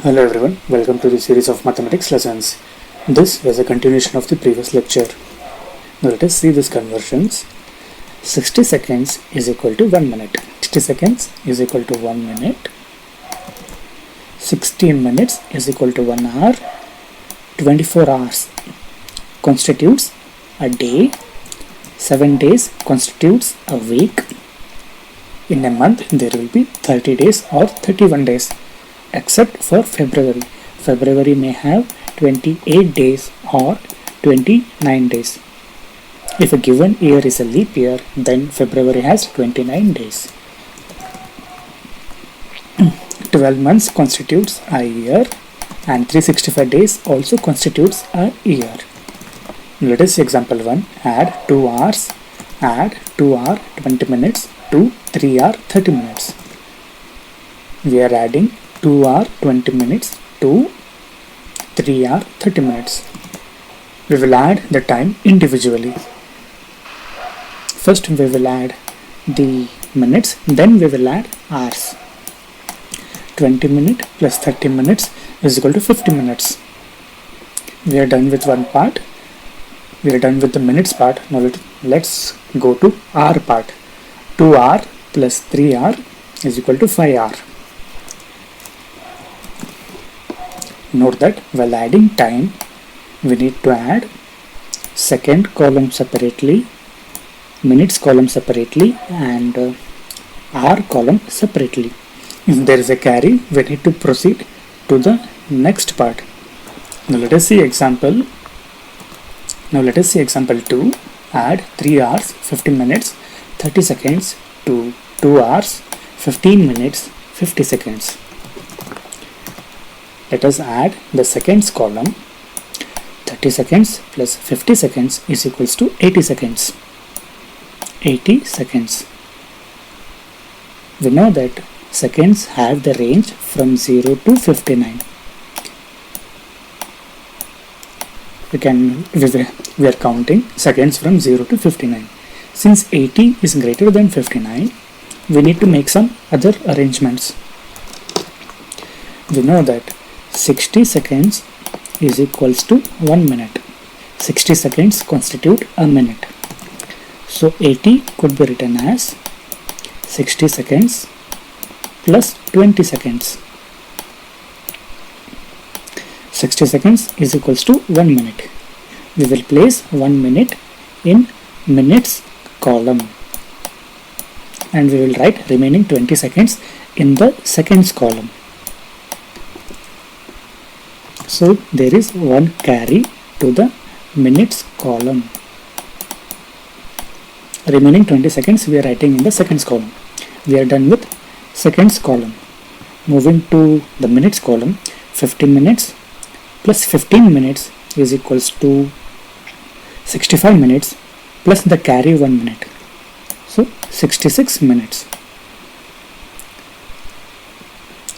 Hello everyone, welcome to the series of mathematics lessons. This is a continuation of the previous lecture. Now let us see these conversions. 60 seconds is equal to 1 minute. 60 seconds is equal to 1 minute. 16 minutes is equal to 1 hour. 24 hours constitutes a day. 7 days constitutes a week. In a month there will be 30 days or 31 days. Except for February. February may have 28 days or 29 days. If a given year is a leap year, then February has 29 days. 12 months constitutes a year and 365 days also constitutes a year. Let us see example 1. Add 2 hours, add 2 hour 20 minutes to 3 hour 30 minutes. We are adding 2 hour 20 minutes to 3 hour 30 minutes. We will add the time individually. First we will add the minutes, then we will add hours. 20 minutes plus 30 minutes is equal to 50 minutes. We are done with one part. We are done with the minutes part. Now let's go to hour part. 2 hour plus 3 hour is equal to 5 hour. Note that while adding time, we need to add second column separately, minutes column separately, and hour column separately. If there is a carry, we need to proceed to the next part. Now let us see example. Now let us see example 2. Add 3 hours 50 minutes 30 seconds to 2 hours 15 minutes 50 seconds. Let us add the seconds column. 30 seconds plus 50 seconds is equals to 80 seconds. 80 seconds. We know that seconds have the range from 0 to 59. We are counting seconds from 0 to 59. Since 80 is greater than 59, we need to make some other arrangements. We know that 60 seconds is equals to 1 minute. 60 seconds constitute a minute. So 80 could be written as 60 seconds plus 20 seconds. 60 seconds is equals to 1 minute. We will place 1 minute in minutes column and we will write remaining 20 seconds in the seconds column. So there is one carry to the minutes column. Remaining 20 seconds we are writing in the seconds column. We are done with seconds column. Moving to the minutes column, 50 minutes plus 15 minutes is equals to 65 minutes plus the carry 1 minute. So 66 minutes.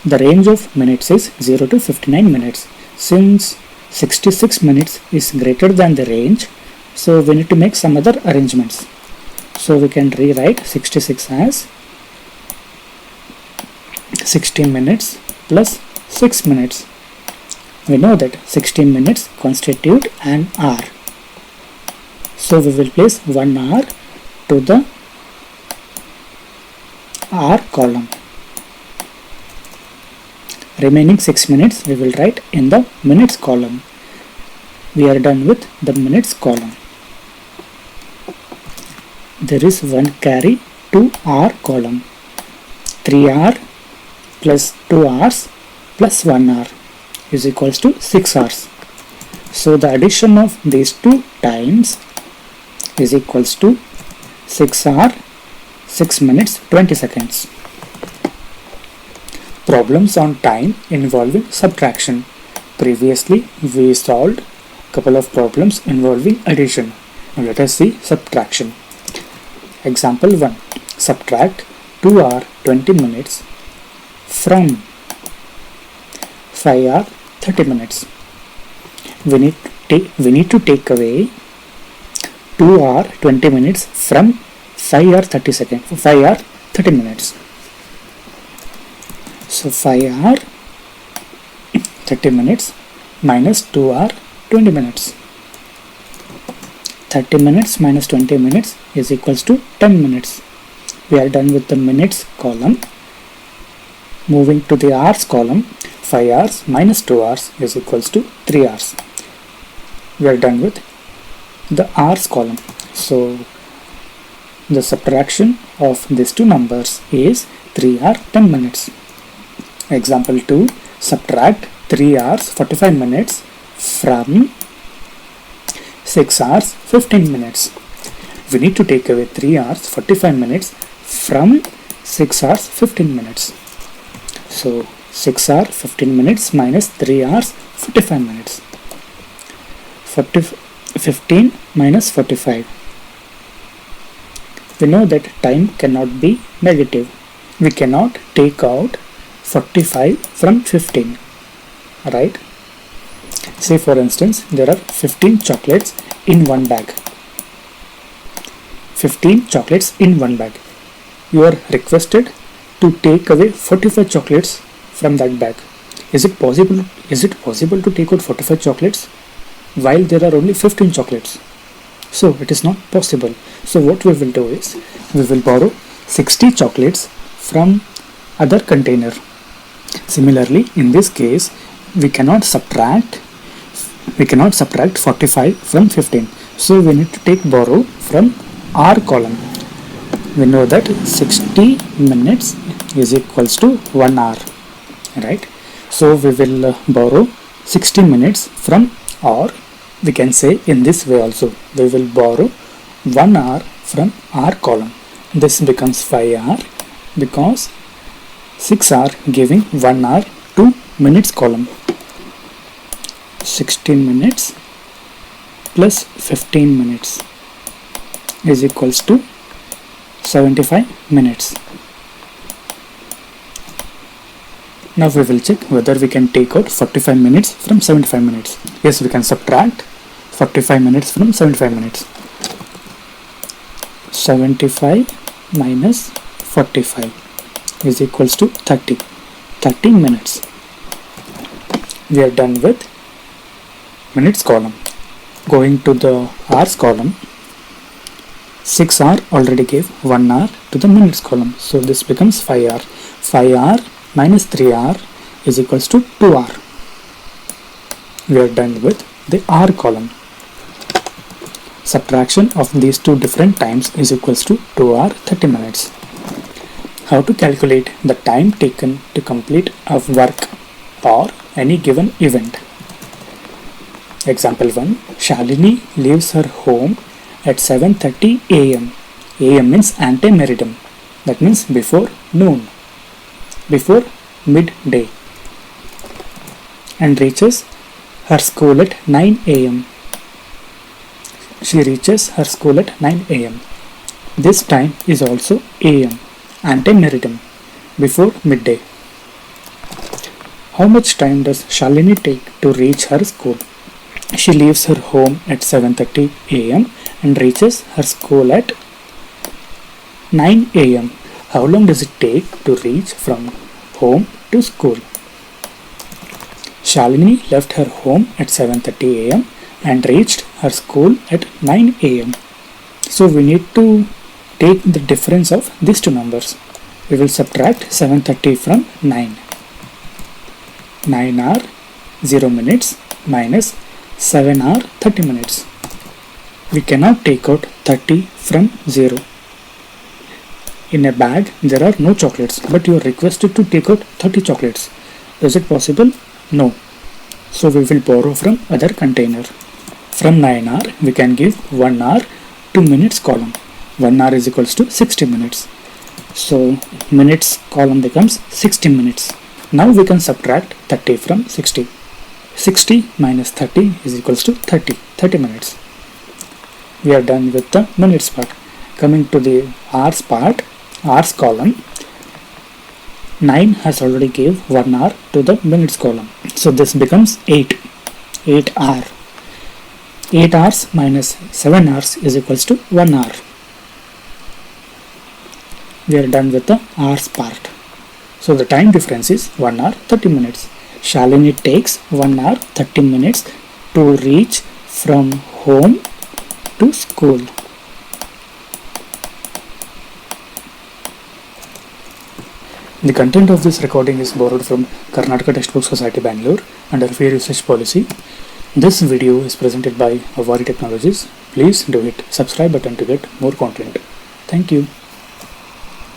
The range of minutes is 0 to 59 minutes. Since 66 minutes is greater than the range, so we need to make some other arrangements. So we can rewrite 66 as 16 minutes plus 6 minutes. We know that 16 minutes constitute an hour. So we will place 1 hour to the hour column. Remaining 6 minutes we will write in the minutes column. We are done with the minutes column. There is one carry to hour column. 3 hour plus 2 hours plus 1 hour is equals to 6 hours. So the addition of these two times is equals to 6 hour 6 minutes 20 seconds. Problems on time involving subtraction. Previously we solved a couple of problems involving addition. Now let us see subtraction. Example 1. Subtract 2 hour 20 minutes from 5 hour 30 minutes. We need to take away 2 hour 20 minutes from 5 hour 30 minutes. So 5 hour 30 minutes minus 2 hour 20 minutes. 30 minutes minus 20 minutes is equals to 10 minutes. We are done with the minutes column. Moving to the hours column, 5 hours minus 2 hours is equals to 3 hours. We are done with the hours column. So the subtraction of these two numbers is 3 hours 10 minutes. Example 2, subtract 3 hours 45 minutes from 6 hours 15 minutes. We need to take away 3 hours 45 minutes from 6 hours 15 minutes. So 6 hours 15 minutes minus 3 hours 45 minutes. 15 minus 45. We know that time cannot be negative. We cannot take out 45 from 15, right? Say for instance, there are 15 chocolates in one bag. 15 chocolates in one bag. You are requested to take away 45 chocolates from that bag. Is it possible to take out 45 chocolates while there are only 15 chocolates? So it is not possible. So what we will do is, we will borrow 60 chocolates from other container. Similarly, in this case, we cannot subtract 45 from 15. So we need to borrow from R column. We know that 60 minutes is equals to 1 hour, right? So we will borrow 60 minutes from, or we can say in this way also, we will borrow 1 hour from R column. This becomes 5 hour because 6 hour giving 1 hour to minutes column. 16 minutes plus 15 minutes is equals to 75 minutes. Now we will check whether we can take out 45 minutes from 75 minutes. Yes, we can subtract 45 minutes from 75 minutes. 75 minus 45 is equals to 30 minutes. We are done with minutes column. Going to the hours column, 6 hour already gave 1 hour to the minutes column. So this becomes 5 hour. 5 hour minus 3 hour is equals to 2 hour. We are done with the hour column. Subtraction of these two different times is equals to 2 hour 30 minutes. How to calculate the time taken to complete a work or any given event? Example 1. Shalini leaves her home at 7:30 am. AM means ante-meridum. That means before noon, before midday, and reaches her school at 9 am. She reaches her school at 9 am. This time is also am, ante-meridum, before midday. How much time does Shalini take to reach her school? She leaves her home at 7:30 am and reaches her school at 9 am. How long does it take to reach from home to school? Shalini left her home at 7:30 am and reached her school at 9 am. So we need to take the difference of these two numbers. We will subtract 7:30 from 9. 9 hour 0 minutes minus 7 hour 30 minutes. We cannot take out 30 from 0. In a bag there are no chocolates, but you are requested to take out 30 chocolates. Is it possible? No. So we will borrow from other container. From 9 hour we can give 1 hour to minutes column. 1 hour is equals to 60 minutes. So minutes column becomes 60 minutes. Now we can subtract 30 from 60. 60 minus 30 is equals to 30 minutes. We are done with the minutes part. Coming to the hours part, hours column, 9 has already gave 1 hour to the minutes column. So this becomes 8 hour. 8 hours minus 7 hours is equals to 1 hour. We are done with the hours part. So the time difference is 1 hour 30 minutes. Shalini takes 1 hour 30 minutes to reach from home to school. The content of this recording is borrowed from Karnataka Textbook Society, Bangalore, under Fair Usage Policy. This video is presented by Avari Technologies. Please do hit subscribe button to get more content. Thank you.